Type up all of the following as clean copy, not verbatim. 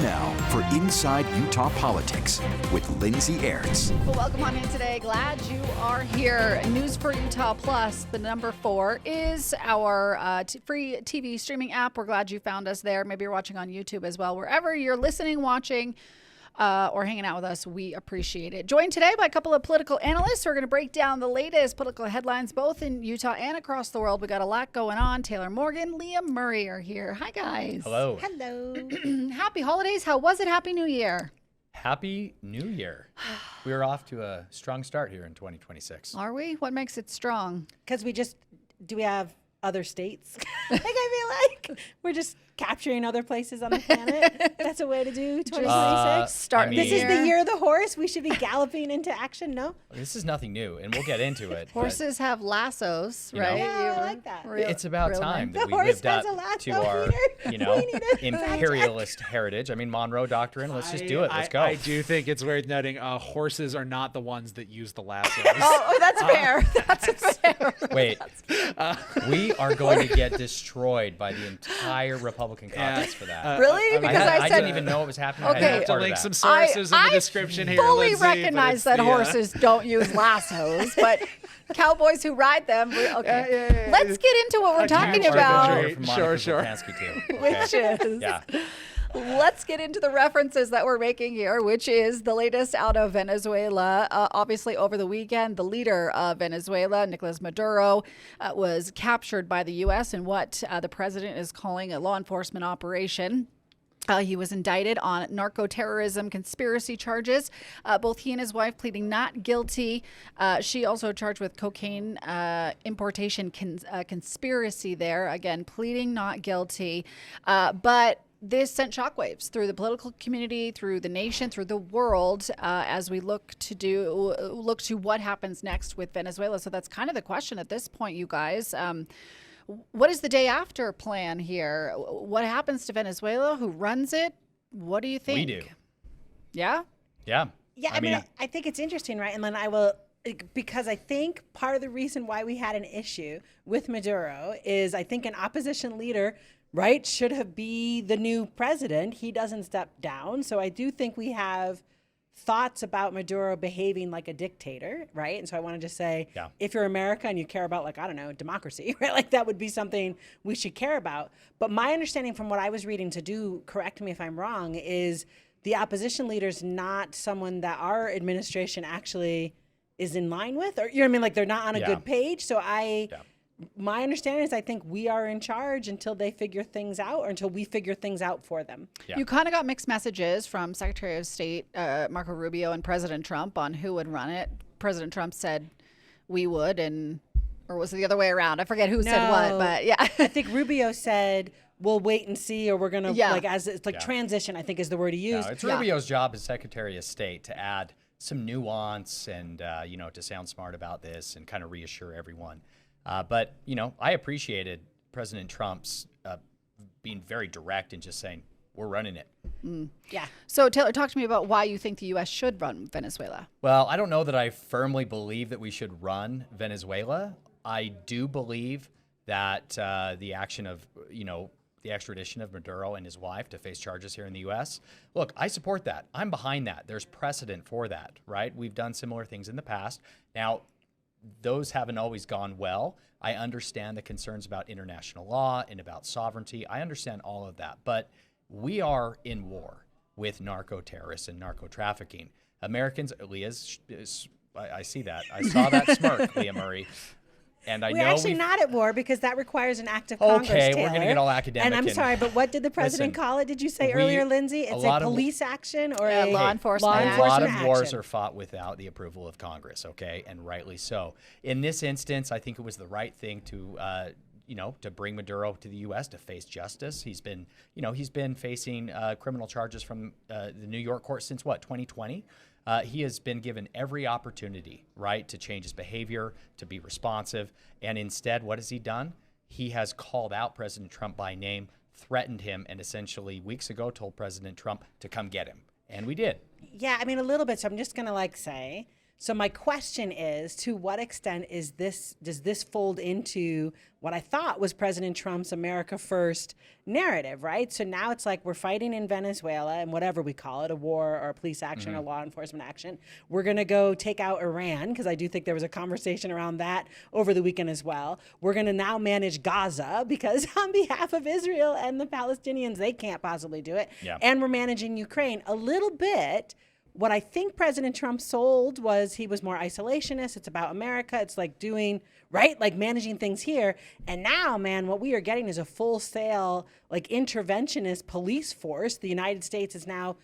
now for Inside Utah Politics with Lindsay Aerts. Well, welcome on in today. Glad you are here. News for Utah Plus, the number 4, is our free TV streaming app. We're glad you found us there. Maybe you're watching on YouTube as well. Wherever you're listening, watching, or hanging out with us, we appreciate it. Joined today by a couple of political analysts who are going to break down the latest political headlines, both in Utah and across the world. We got a lot going on. Taylor Morgan, Leah Murray are here. Hi, guys. Hello. Hello. Happy holidays. How was it? Happy New Year. Happy New Year. We are off to a strong start here in 2026. Are we? What makes it strong? Because do we have other states? I feel like we're just capturing other places on the planet. That's a way to do 2026. This is the year of the horse. We should be galloping into action. No, this is nothing new, and we'll get into it. Horses have lassos, right? Yeah, I like that. It's about time that we horse lived has up a lasso, to our, Peter. imperialist heritage. I mean, Monroe Doctrine. Let's just do it. Let's go. I do think it's worth noting horses are not the ones that use the lassos. Oh, that's fair. That's fair. Wait, we are going to get destroyed by the entire Republican caucus for that. Really? Because I didn't even know it was happening. Okay. I have to link some sources in the description here. I fully Lindsay, recognize that horses don't use lassos, but cowboys who ride them. Okay. Yeah. Let's get into what we're talking about. Sure. Which is. Yeah. Let's get into the references that we're making here, which is the latest out of Venezuela. Obviously, over the weekend, the leader of Venezuela, Nicholas Maduro, was captured by the U.S. in what the president is calling a law enforcement operation. He was indicted on narco-terrorism conspiracy charges. Both he and his wife pleading not guilty. She also charged with cocaine importation conspiracy there. Again, pleading not guilty. But this sent shockwaves through the political community, through the nation, through the world, as we look to what happens next with Venezuela. So that's kind of the question at this point, you guys. What is the day after plan here? What happens to Venezuela? Who runs it? What do you think? We do. Yeah? Yeah. Yeah, I mean, I think it's interesting, right? And then because I think part of the reason why we had an issue with Maduro is I think an opposition leader, right, should be the new president. He doesn't step down. So I do think we have thoughts about Maduro behaving like a dictator, right? And so I want to just say, if you're America and you care about, like, I don't know, democracy, right? Like that would be something we should care about. But my understanding from what I was reading, correct me if I'm wrong, is the opposition leader's not someone that our administration actually is in line with, or, you know what I mean? Like they're not on a good page. So my understanding is I think we are in charge until they figure things out, or until we figure things out for them. You kind of got mixed messages from Secretary of State Marco Rubio and President Trump on who would run it. President Trump said we would, or was it the other way around? I forget who said what, but yeah. I think Rubio said we'll wait and see, or we're going to, transition, I think is the word he used. No, it's Rubio's job as Secretary of State to add some nuance and, to sound smart about this and kind of reassure everyone. But, I appreciated President Trump's being very direct and just saying, we're running it. Yeah. So, Taylor, talk to me about why you think the U.S. should run Venezuela. Well, I don't know that I firmly believe that we should run Venezuela. I do believe that the action of, the extradition of Maduro and his wife to face charges here in the U.S. Look, I support that. I'm behind that. There's precedent for that, right? We've done similar things in the past. Now, those haven't always gone well. I understand the concerns about international law and about sovereignty. I understand all of that. But we are in war with narco-terrorists and narco-trafficking. Americans, Leah's, I see that. I saw that smirk, Leah Murray. And we're actually not at war because that requires an act of Congress, Okay, Taylor. we're going to get all academic. And I'm sorry, but what did the president call it? Did you say earlier, Lindsay? It's a police action or a law enforcement action? A lot of wars action. are fought without the approval of Congress, okay, and rightly so. In this instance, I think it was the right thing to to bring Maduro to the U.S. to face justice. He's been facing criminal charges from the New York court since 2020. He has been given every opportunity, right, to change his behavior, to be responsive. And instead, what has he done? He has called out President Trump by name, threatened him, and essentially weeks ago told President Trump to come get him. And we did. Yeah, I mean, a little bit. So I'm just going to say So my question is, to what extent does this fold into what I thought was President Trump's America First narrative, right? So now it's like we're fighting in Venezuela, and whatever we call it, a war or a police action or law enforcement action, we're going to go take out Iran, because I do think there was a conversation around that over the weekend as well. We're going to now manage Gaza, because on behalf of Israel and the Palestinians, they can't possibly do it. Yeah. And we're managing Ukraine. A little bit. What I think President Trump sold was he was more isolationist. It's about America. It's like doing, right? Like managing things here. And now, man, what we are getting is a full scale, like interventionist police force. The United States is now,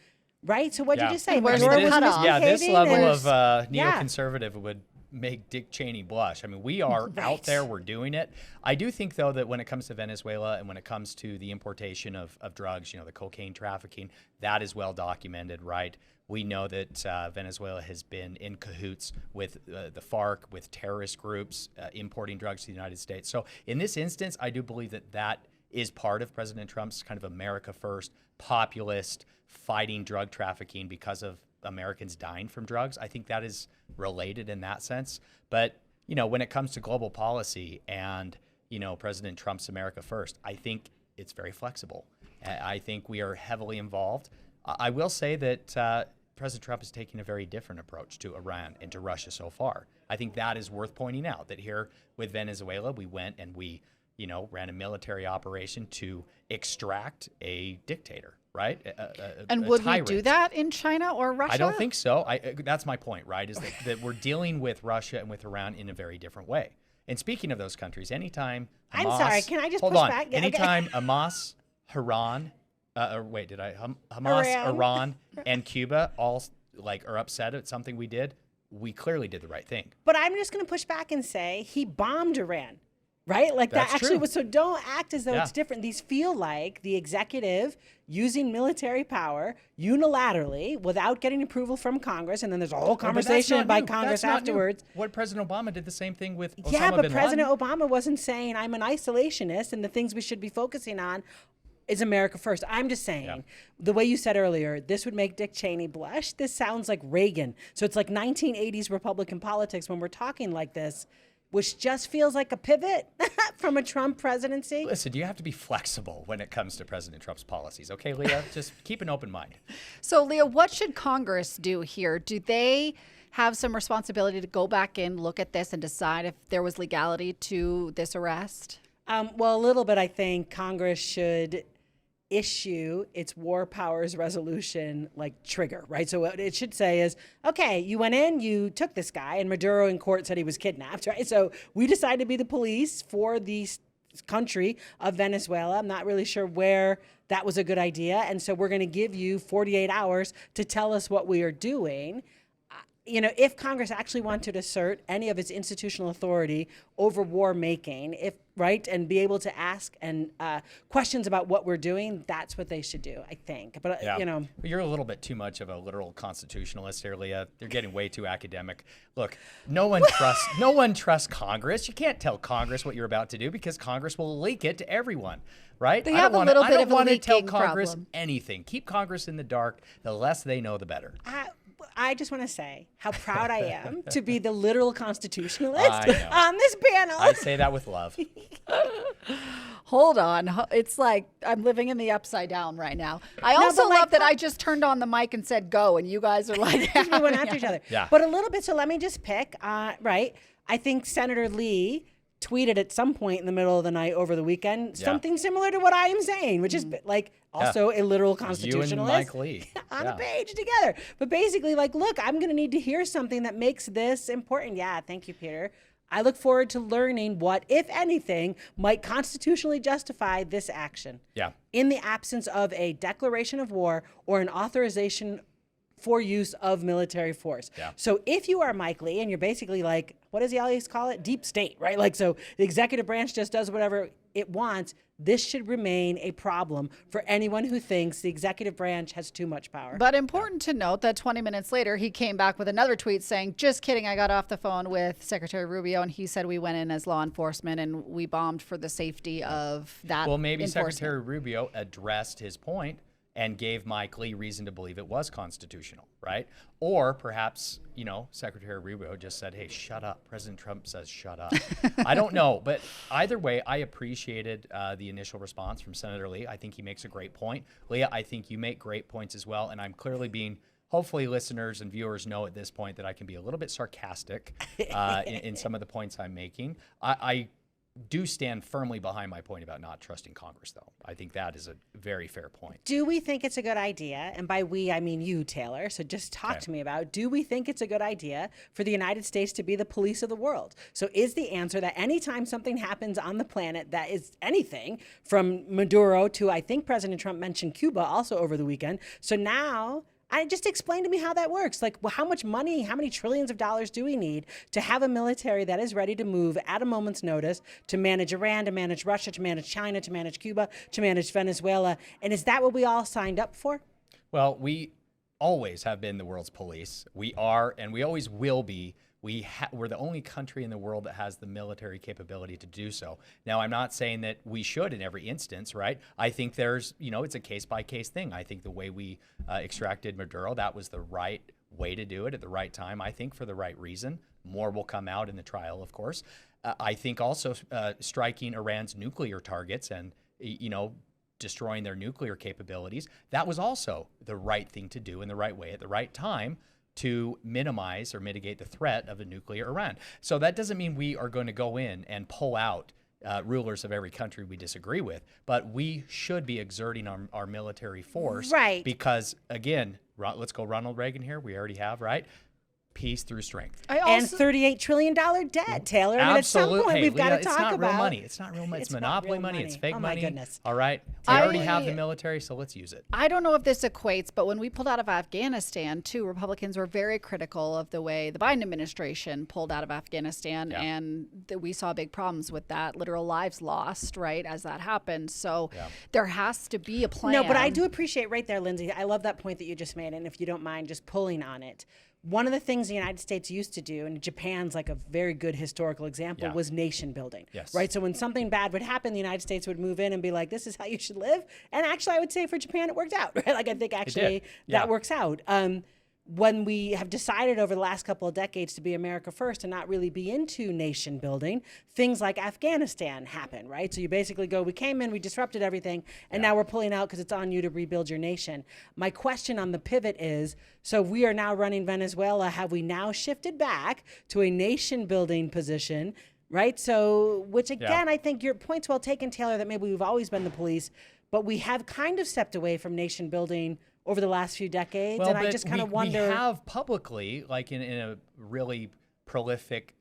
right? So what did you just say? And where's Maduro the was cutoff? Yeah, this misbehaving level and- of Yeah. neoconservative would make Dick Cheney blush. I mean, we are Right. out there, we're doing it. I do think, though, that when it comes to Venezuela and when it comes to the importation of drugs, the cocaine trafficking, that is well documented, right? We know that Venezuela has been in cahoots with the FARC, with terrorist groups importing drugs to the United States. So in this instance, I do believe that is part of President Trump's kind of America First, populist, fighting drug trafficking because of Americans dying from drugs. I think that is related in that sense. But, when it comes to global policy and, President Trump's America First, I think it's very flexible. I think we are heavily involved. I will say that President Trump is taking a very different approach to Iran and to Russia so far. I think that is worth pointing out, that here with Venezuela, we went and we, ran a military operation to extract a dictator, right? And would we do that in China or Russia? I don't think so. That's my point, right? Is that we're dealing with Russia and with Iran in a very different way. And speaking of those countries, anytime Hamas, I'm sorry, can I just hold push on. back? Yeah, okay. Anytime Hamas, Hamas, Iran, and Cuba all are upset at something we did, we clearly did the right thing. But I'm just going to push back and say he bombed Iran, right? Like That's that actually true. was, so don't act as though Yeah. it's different. These feel like the executive using military power unilaterally without getting approval from Congress. And then there's a whole conversation by Congress afterwards. What President Obama did the same thing with Osama Yeah, but bin President Laden. Obama wasn't saying I'm an isolationist and the things we should be focusing on is America first. I'm just saying, the way you said earlier, this would make Dick Cheney blush. This sounds like Reagan. So it's like 1980s Republican politics when we're talking like this, which just feels like a pivot from a Trump presidency. Listen, you have to be flexible when it comes to President Trump's policies. Okay, Leah? Just keep an open mind. So, Leah, what should Congress do here? Do they have some responsibility to go back in, look at this, and decide if there was legality to this arrest? Well, a little bit, I think Congress should issue its war powers resolution trigger, right? So what it should say is, okay, you went in, you took this guy, and Maduro in court said he was kidnapped, right? So we decided to be the police for the country of Venezuela. I'm not really sure where that was a good idea. And so we're going to give you 48 hours to tell us what we are doing. If Congress actually wanted to assert any of its institutional authority over war making, right, and be able to ask and questions about what we're doing, that's what they should do, I think. But You're a little bit too much of a literal constitutionalist here, Leah. You're getting way too academic. Look, no one trusts Congress. You can't tell Congress what you're about to do because Congress will leak it to everyone, right? They have a little bit of a I don't want to tell leaking Congress problem. anything. Keep Congress in the dark. The less they know, the better. I just want to say how proud I am to be the literal constitutionalist I know. on this panel. I say that with love. Hold on. It's like I'm living in the upside down right now. I also but love that I just turned on the mic and said go, and you guys are like, we went after each other. Yeah. But a little bit, so let me just pick, right? I think Senator Lee tweeted at some point in the middle of the night over the weekend something similar to what I am saying, which is also a literal constitutionalist. You and Mike Lee. On a page together. But basically, look, I'm going to need to hear something that makes this important. Yeah, thank you, Peter. I look forward to learning what, if anything, might constitutionally justify this action. Yeah. In the absence of a declaration of war or an authorization for use of military force. Yeah. So if you are Mike Lee and you're basically what does he always call it? Deep state, right? So the executive branch just does whatever it wants. This should remain a problem for anyone who thinks the executive branch has too much power. But important to note that 20 minutes later, he came back with another tweet saying, just kidding, I got off the phone with Secretary Rubio, and he said we went in as law enforcement and we bombed for the safety of that Well, maybe enforcement. Secretary Rubio addressed his point and gave Mike Lee reason to believe it was constitutional, right? Or perhaps, Secretary Rubio just said, hey, shut up. President Trump says, shut up. I don't know. But either way, I appreciated the initial response from Senator Lee. I think he makes a great point. Leah, I think you make great points as well. And I'm clearly hopefully listeners and viewers know at this point that I can be a little bit sarcastic in some of the points I'm making. I do stand firmly behind my point about not trusting Congress, though. I think that is a very fair point. Do we think it's a good idea? And by we, I mean you, Taylor. So just talk to me about, do we think it's a good idea for the United States to be the police of the world? So is the answer that anytime something happens on the planet that is anything from Maduro to, I think President Trump mentioned Cuba also over the weekend. So now, just explain to me how that works. Like, well, how much money, how many trillions of dollars do we need to have a military that is ready to move at a moment's notice to manage Iran, to manage Russia, to manage China, to manage Cuba, to manage Venezuela? And is that what we all signed up for? Well, we always have been the world's police. We are, and we always will be. We're the only country in the world that has the military capability to do so. Now, I'm not saying that we should in every instance, right? I think there's, it's a case-by-case thing. I think the way we extracted Maduro, that was the right way to do it at the right time, I think for the right reason. More will come out in the trial, of course. I think also striking Iran's nuclear targets and, destroying their nuclear capabilities, that was also the right thing to do in the right way at the right time to minimize or mitigate the threat of a nuclear Iran. So that doesn't mean we are going to go in and pull out rulers of every country we disagree with, but we should be exerting our military force. Right. Because, again, let's go Ronald Reagan here. We already have, right? Peace through strength. And $38 trillion debt, Taylor. I mean, at some point, we've got to talk about. It's not real money. It's not real money. It's monopoly money. It's fake money. Oh, my goodness. All right. They already have the military, so let's use it. I don't know if this equates, but when we pulled out of Afghanistan, too, Republicans were very critical of the way the Biden administration pulled out of Afghanistan, and we saw big problems with that, literal lives lost, right, as that happened. So there has to be a plan. No, but I do appreciate right there, Lindsay. I love that point that you just made, and if you don't mind just pulling on it. One of the things the United States used to do, and Japan's like a very good historical example, was nation building. Yes. Right? So when something bad would happen, the United States would move in and be like, this is how you should live. And actually, I would say for Japan, it worked out. Right? Like, I think actually that works out. When we have decided over the last couple of decades to be America first and not really be into nation building, things like Afghanistan happen, right? So you basically go, we came in, we disrupted everything, and now we're pulling out because it's on you to rebuild your nation. My question on the pivot is, so we are now running Venezuela. Have we now shifted back to a nation building position? Right? So, which again, I think your point's well taken, Taylor, that maybe we've always been the police, but we have kind of stepped away from nation building over the last few decades. Well, and I just kind of wonder. We have publicly, like in a really prolific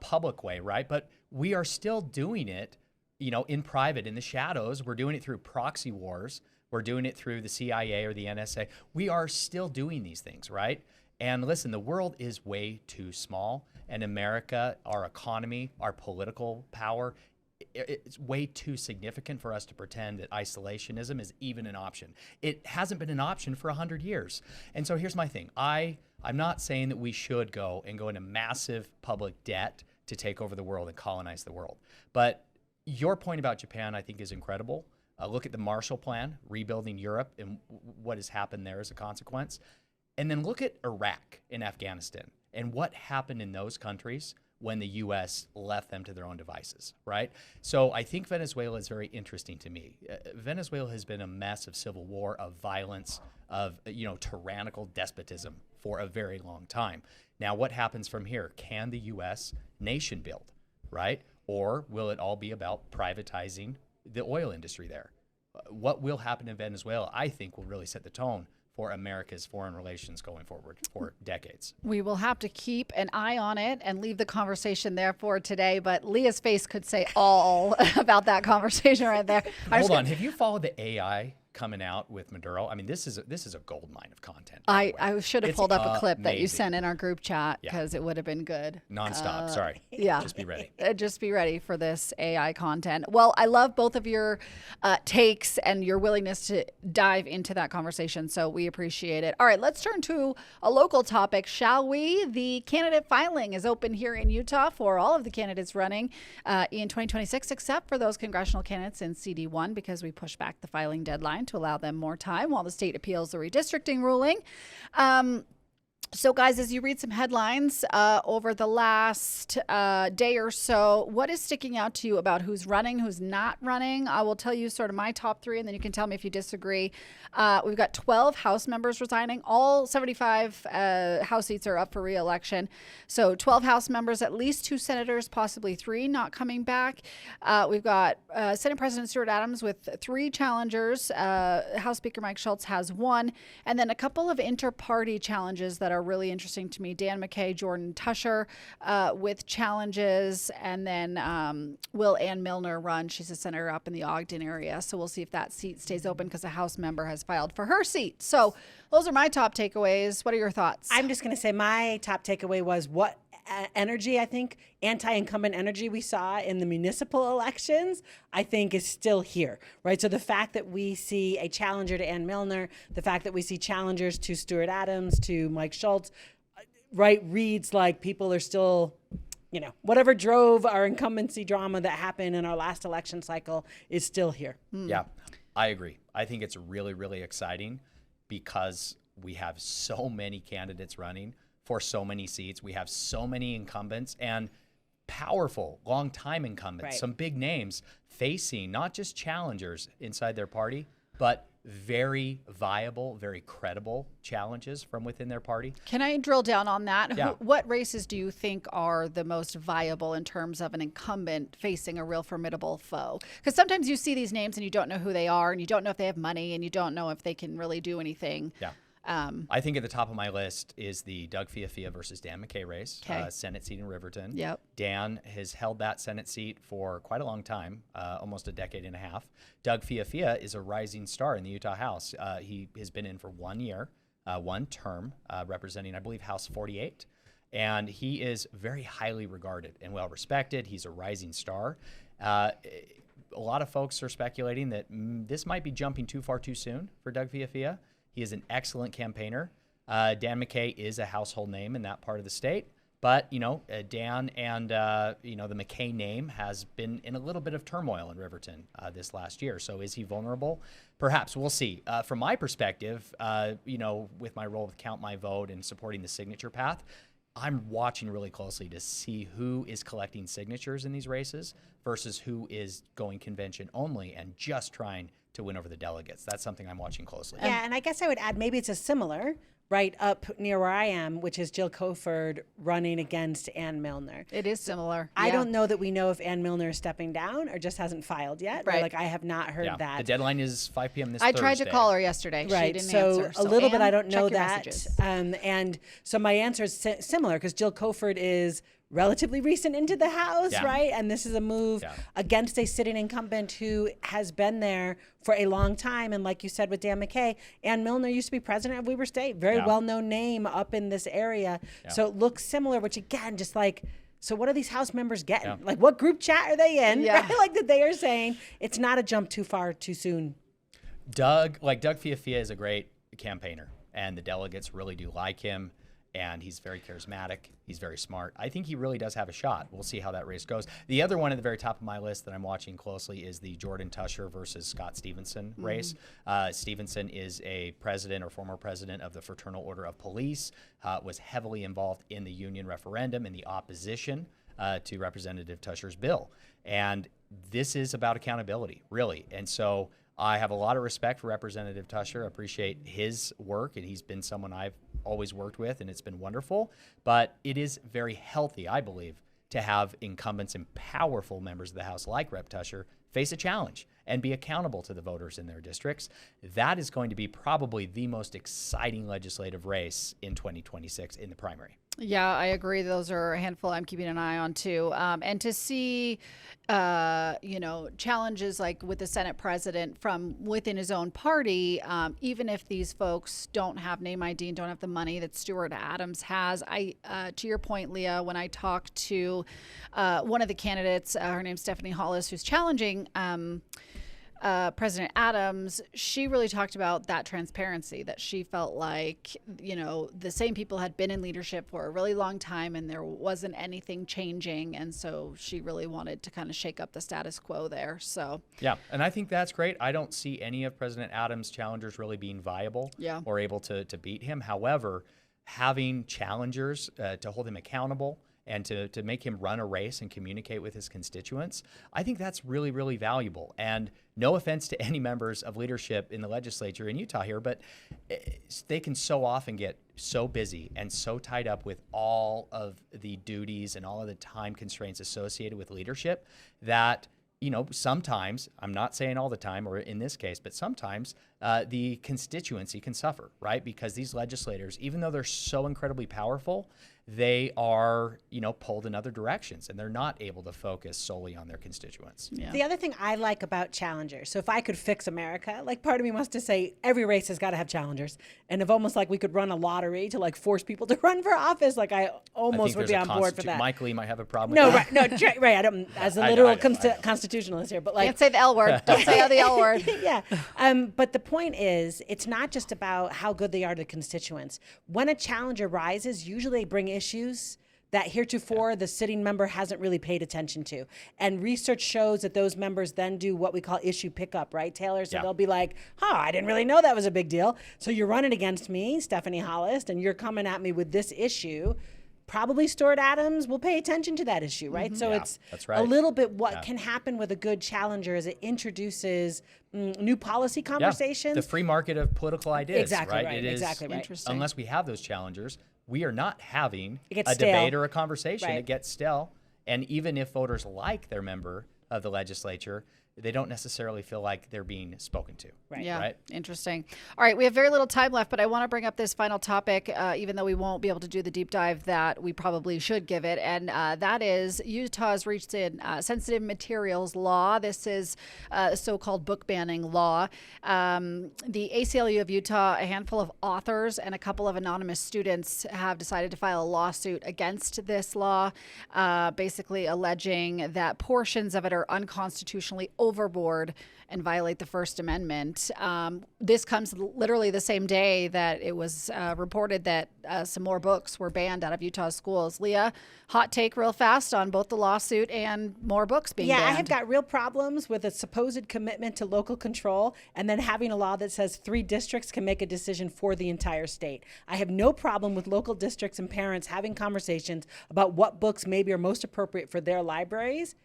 public way, right? But we are still doing it, in private, in the shadows. We're doing it through proxy wars. We're doing it through the CIA or the NSA. We are still doing these things, right? And listen, the world is way too small. And America, our economy, our political power, it's way too significant for us to pretend that isolationism is even an option. It hasn't been an option for 100 years. And so here's my thing. I'm not saying that we should go into massive public debt to take over the world and colonize the world. But your point about Japan, I think, is incredible. Look at the Marshall Plan, rebuilding Europe, and what has happened there as a consequence. And then look at Iraq and Afghanistan and what happened in those countries when the U.S. left them to their own devices, right? So I think Venezuela is very interesting to me. Venezuela has been a mess of civil war, of violence, of tyrannical despotism for a very long time. Now, what happens from here? Can the U.S. nation build, right? Or will it all be about privatizing the oil industry there? What will happen in Venezuela, I think, will really set the tone for America's foreign relations going forward for decades. We will have to keep an eye on it and leave the conversation there for today. But Leah's face could say all about that conversation right there. Hold on. Have you followed the AI coming out with Maduro? I mean, this is a gold mine of content. I should have pulled up a clip that you amazing. sent in our group chat because it would have been good. Nonstop. Sorry. Yeah. Just be ready. Just be ready for this AI content. Well, I love both of your takes and your willingness to dive into that conversation. So we appreciate it. All right, let's turn to a local topic, shall we? The candidate filing is open here in Utah for all of the candidates running in 2026, except for those congressional candidates in CD1 because we pushed back the filing deadline deadline to allow them more time while the state appeals the redistricting ruling. So, guys, as you read some headlines over the last day or so, what is sticking out to you about who's running, who's not running? I will tell you sort of my top three, and then you can tell me if you disagree. We've got 12 House members resigning. All 75 House seats are up for re-election. So 12 House members, at least 2 senators, possibly 3 not coming back. We've got Senate President Stuart Adams with 3 challengers. House Speaker Mike Schultz has 1. And then a couple of inter-party challenges that are really interesting to me. Dan McKay, Jordan Tusher with challenges, and then will Ann Milner run. She's a senator up in the Ogden area, so we'll see if that seat stays open because a House member has filed for her seat. So those are my top takeaways. What are your thoughts? I'm just going to say my top takeaway was what energy, I think, anti-incumbent energy we saw in the municipal elections, I think is still here, right? So the fact that we see a challenger to Ann Milner, the fact that we see challengers to Stuart Adams, to Mike Schultz, right, reads like people are still, you know, whatever drove our incumbency drama that happened in our last election cycle is still here. Yeah, I agree. I think it's really, really exciting because we have so many candidates running for so many seats. We have so many incumbents and powerful, long-time incumbents, Right. some big names facing not just challengers inside their party, but very viable, very credible challenges from within their party. Can I drill down on that? Yeah. What races do you think are the most viable in terms of an incumbent facing a real formidable foe? Because sometimes you see these names and you don't know who they are, and you don't know if they have money, and you don't know if they can really do anything. Yeah. I think at the top of my list is the Doug Fiafia versus Dan McKay race, Okay. Senate seat in Riverton. Yep. Dan has held that Senate seat for quite a long time, almost a decade and a half. Doug Fiafia is a rising star in the Utah House. He has been in for 1 year, 1 term, representing, I believe, House 48. And he is very highly regarded and well respected. He's a rising star. A lot of folks are speculating that this might be jumping too far too soon for Doug Fiafia. He is an excellent campaigner. Dan McKay is a household name in that part of the state. But, you know, Dan and, you know, the McKay name has been in a little bit of turmoil in Riverton this last year. So is he vulnerable? Perhaps. We'll see. From my perspective, you know, with my role with Count My Vote and supporting the signature path, I'm watching really closely to see who is collecting signatures in these races versus who is going convention only and just trying to win over the delegates. That's something I'm watching closely. Yeah, and I guess I would add maybe it's a similar, right up near where I am, which is Jill Coford running against Ann Milner. It is similar. I Yeah. don't know that we know if Ann Milner is stepping down or just hasn't filed yet. Right. Like I have not heard Yeah. that. The deadline is 5 p.m. this I Thursday. tried to call her yesterday. She Right. didn't So answer. a little bit, Ann, I don't know check your that. messages. And so my answer is similar because Jill Coford is relatively recent into the House, Yeah. right? And this is a move against a sitting incumbent who has been there for a long time. And like you said with Dan McKay, Ann Milner used to be president of Weber State, very well-known name up in this area. Yeah. So it looks similar, which again, just like, so what are these House members getting? Like what group chat are they in? Yeah. Right? Like that they are saying it's not a jump too far too soon. Doug Fiafia is a great campaigner, and the delegates really do like him. And he's very charismatic. He's very smart. I think he really does have a shot. We'll see how that race goes. The other one at the very top of my list that I'm watching closely is the Jordan Tusher versus Scott Stevenson race. Stevenson is a president or former president of the Fraternal Order of Police, was heavily involved in the union referendum and the opposition to Representative Tusher's bill. And this is about accountability, really. And so I have a lot of respect for Representative Tusher. I appreciate his work, and he's been someone I've always worked with, and it's been wonderful. But it is very healthy, I believe, to have incumbents and powerful members of the House like Rep. Tusher face a challenge and be accountable to the voters in their districts. That is going to be probably the most exciting legislative race in 2026 in the primary. Yeah, I agree. Those are a handful I'm keeping an eye on too. And to see, you know, challenges like with the Senate president from within his own party, even if these folks don't have name ID and don't have the money that Stuart Adams has. To your point, Leah, when I talked to one of the candidates, her name's Stephanie Hollis, who's challenging President Adams, she really talked about that transparency, that she felt like, the same people had been in leadership for a really long time and there wasn't anything changing. And so she really wanted to kind of shake up the status quo there. So, yeah, and I think that's great. I don't see any of President Adams' challengers really being viable or able to beat him. However, having challengers to hold him accountable and to make him run a race and communicate with his constituents, I think that's really, really valuable. And no offense to any members of leadership in the legislature in Utah here, but they can so often get so busy and so tied up with all of the duties and all of the time constraints associated with leadership that sometimes, I'm not saying all the time or in this case, but sometimes the constituency can suffer, right? Because these legislators, even though they're so incredibly powerful, they are, pulled in other directions and they're not able to focus solely on their constituents. Yeah. The other thing I like about challengers, so if I could fix America, part of me wants to say every race has got to have challengers. And if almost like we could run a lottery to force people to run for office, I almost would be on board for that. Mike Lee might have a problem with that. Right. I don't, as a literal constitutionalist here, but can't say the L word. Don't say the L word. Yeah. But the point is, it's not just about how good they are to constituents. When a challenger rises, usually they bring issues that heretofore the sitting member hasn't really paid attention to. And research shows that those members then do what we call issue pickup, right, Taylor? So they'll be like, I didn't really know that was a big deal. So you're running against me, Stephanie Hollis, and you're coming at me with this issue. Probably Stuart Adams will pay attention to that issue, right? Mm-hmm. So it's a little bit what can happen with a good challenger is it introduces new policy conversations. The free market of political ideas, exactly right? It is, exactly right. Interesting. Unless we have those challengers, we are not having a stale. debate or a conversation. Right. It gets stale. And even if voters like their member of the legislature, they don't necessarily feel like they're being spoken to. Right. Yeah. Right? Interesting. All right. We have very little time left, but I want to bring up this final topic, even though we won't be able to do the deep dive that we probably should give it. And that is Utah's reached in sensitive materials law. This is a so-called book banning law. The ACLU of Utah, a handful of authors and a couple of anonymous students have decided to file a lawsuit against this law, basically alleging that portions of it are unconstitutionally overboard and violate the First Amendment. This comes literally the same day that it was reported that some more books were banned out of Utah schools. Leah, hot take real fast on both the lawsuit and more books being banned. Yeah, I have got real problems with a supposed commitment to local control and then having a law that says 3 districts can make a decision for the entire state. I have no problem with local districts and parents having conversations about what books maybe are most appropriate for their libraries.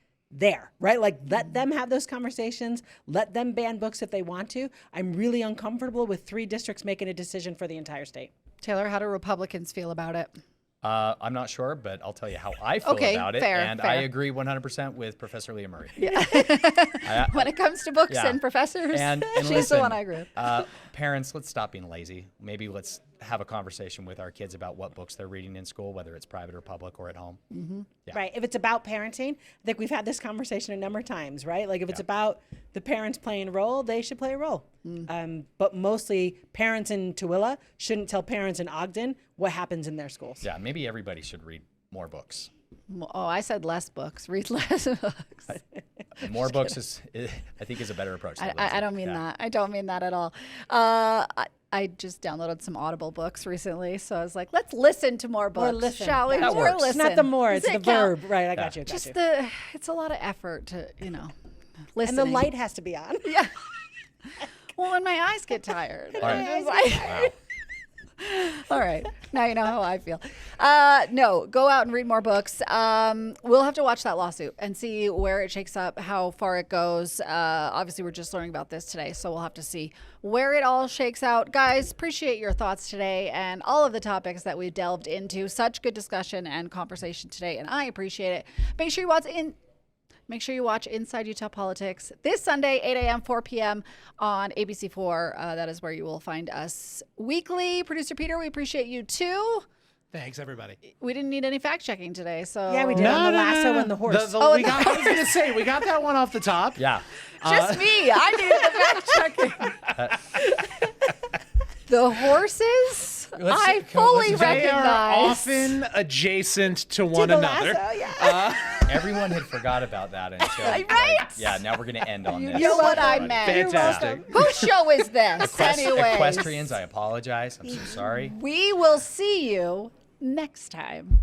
Right? Let them have those conversations. Let them ban books if they want to. I'm really uncomfortable with 3 districts making a decision for the entire state. Taylor, how do Republicans feel about it? I'm not sure, but I'll tell you how I feel about it. Fair. I agree 100% with Professor Leah Murray. Yeah. When it comes to books and professors, and she's listen, the one I agree with. Parents, let's stop being lazy. Maybe let's have a conversation with our kids about what books they're reading in school, whether it's private or public or at home. Mm-hmm. Yeah. Right. If it's about parenting, I think we've had this conversation a number of times, right? If it's about the parents playing a role, they should play a role. But mostly parents in Tooele shouldn't tell parents in Ogden what happens in their schools. Yeah, maybe everybody should read more books. Oh, I said less books. Read less books. More books I think is a better approach. I don't mean that. I don't mean that at all. I just downloaded some Audible books recently, so I was like, let's listen to more books, listen. shall we? That More works. listen. It's not the more, Does it's the it count? verb. Right, I got you. Just it's a lot of effort to, listen. And the light has to be on. Yeah. Well, when my eyes get tired. All right. Wow. All right. Now you know how I feel. No, go out and read more books. We'll have to watch that lawsuit and see where it shakes up, how far it goes. Obviously, we're just learning about this today, so we'll have to see where it all shakes out. Guys, appreciate your thoughts today and all of the topics that we delved into. Such good discussion and conversation today, and I appreciate it. Make sure you watch Inside Utah Politics this Sunday, 8 a.m., 4 p.m. on ABC4. That is where you will find us weekly. Producer Peter, we appreciate you too. Thanks, everybody. We didn't need any fact checking today, so Yeah, we did on the lasso and the horse. I was going to say, we got that one off the top. Yeah. Just me. I needed the fact checking. The horses, I fully They are recognize. often adjacent to one the another. lasso, yeah. Everyone had forgot about that until. Right? Yeah, now we're going to end on this. You know what I everybody. meant. Fantastic. Whose show is this? Anyways, Equestrians, I apologize. I'm so sorry. we will see you next time.